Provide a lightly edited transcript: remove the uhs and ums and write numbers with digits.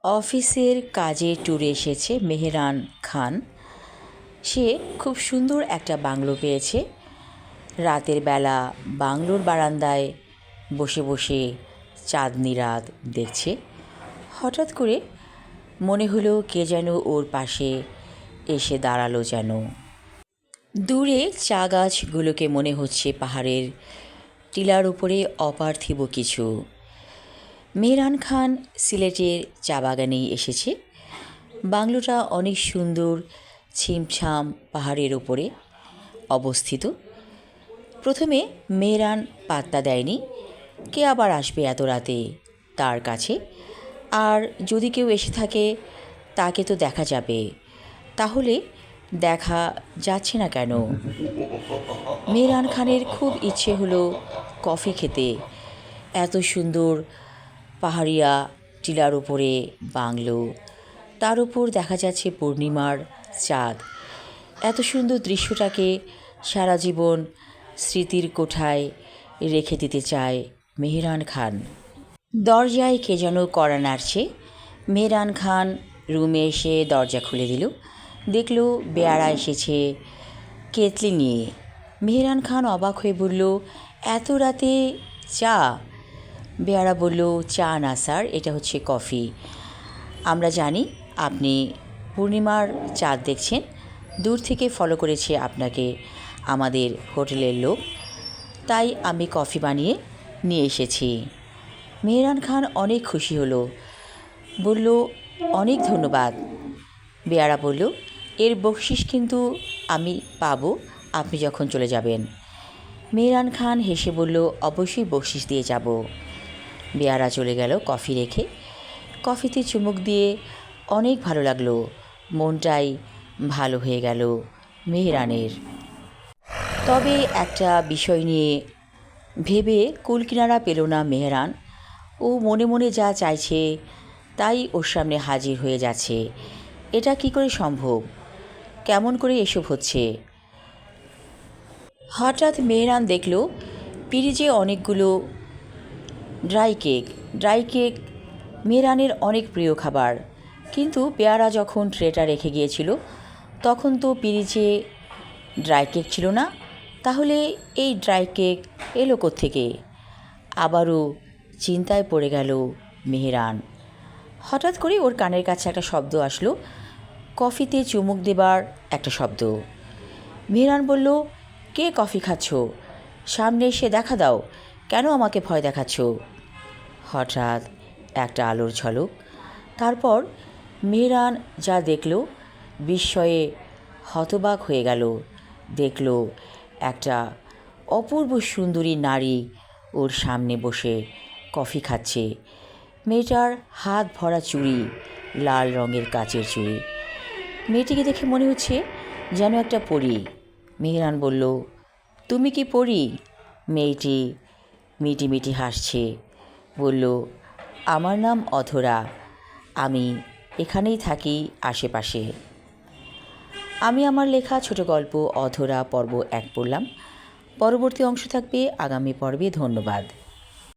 অফিসের কাজে ট্যুরে এসেছে মেহরান খান। সে খুব সুন্দর একটা বাংলো পেয়েছে। রাতের বেলা বাংলোর বারান্দায় বসে বসে চাঁদনি রাত দেখছে। হঠাৎ করে মনে হলো কে যেন ওর পাশে এসে দাঁড়ালো যেন। দূরে চা গাছগুলোকে মনে হচ্ছে পাহাড়ের টিলার উপরে অপার্থিব কিছু। মেহরান খান সিলেটের চা বাগানেই এসেছে। বাংলোটা অনেক সুন্দর, ছিমছাম পাহাড়ের ওপরে অবস্থিত। প্রথমে মেহরান পাত্তা দেয়নি, কে আবার আসবে এত রাতে তার কাছে, আর যদি কেউ এসে থাকে তাকে তো দেখা যাবে, তাহলে দেখা যাচ্ছে না কেন? মেহরান খানের খুব ইচ্ছে হলো কফি খেতে। এত সুন্দর পাহাড়িয়া টিলার উপরে বাংলো, তার উপর দেখা যাচ্ছে পূর্ণিমার চাঁদ। এত সুন্দর দৃশ্যটাকে সারা জীবন স্মৃতির কোঠায় রেখে দিতে চায় মেহরান খান। দরজায় কে যেন কড়া নাড়ছে। মেহরান খান রুমে এসে দরজা খুলে দিল। দেখল বেয়ারা এসেছে কেতলি নিয়ে। মেহরান খান অবাক হয়ে বলল, এত রাতে চা? বেয়ারা বলল, চা না স্যার, এটা হচ্ছে কফি। আমরা জানি আপনি পূর্ণিমার চাঁদ দেখছেন, দূর থেকে ফলো করেছে আপনাকে আমাদের হোটেলের লোক, তাই আমি কফি বানিয়ে নিয়ে এসেছি। মেহরান খান অনেক খুশি হলো, বলল, অনেক ধন্যবাদ। বেয়ারা বলল, এর বকশিশ কিন্তু আমি পাবো আপনি যখন চলে যাবেন। মেহরান খান হেসে বলল, অবশ্যই বকশিশ দিয়ে যাব। বেয়ারা চলে গেল কফি রেখে। কফিতে চুমুক দিয়ে অনেক ভালো লাগলো, মনটাই ভালো হয়ে গেল মেহরানের। তবে একটা বিষয় নিয়ে ভেবে কুলকিনারা পেল না মেহরান। ও মনে মনে যা চাইছে তাই ওর সামনে হাজির হয়ে যাচ্ছে। এটা কি করে সম্ভব? কেমন করে এসব হচ্ছে? হঠাৎ মেহরান দেখল ফ্রিজে অনেকগুলো ড্রাই কেক মেহরানের অনেক প্রিয় খাবার। কিন্তু পেয়ারা যখন ট্রেটা রেখে গিয়েছিল তখন তো ফ্রিজে ড্রাই কেক ছিল না। তাহলে এই ড্রাই কেক এলো কোত্থেকে? আবারও চিন্তায় পড়ে গেল মেহরান। হঠাৎ করে ওর কানের কাছে একটা শব্দ আসলো, কফিতে চুমুক দেবার একটা শব্দ। মেহরান বলল, কে কফি খাচ্ছ? সামনে এসে দেখা দাও, কেন আমাকে ভয় দেখাচ্ছ? হঠাৎ একটা আলোর ঝলক। তারপর মেহরান যা দেখল বিস্ময়ে হতবাক হয়ে গেল। দেখল একটা অপূর্ব সুন্দরী নারী ওর সামনে বসে কফি খাচ্ছে। মেয়েটার হাত ভরা চুড়ি, লাল রঙের কাচের চুড়ি। মেয়েটিকে দেখে মনে হচ্ছে যেন একটা পরী। মেহরান বলল, তুমি কি পরী? মেয়েটি মিটি মিটি হাসছে, বলল, আমার নাম অধরা, আমি এখানেই থাকি আশেপাশে। আমি আমার লেখা ছোট গল্প অধরা পর্ব 1 পড়লাম। পরবর্তী অংশ থাকবে আগামী পর্বে। ধন্যবাদ।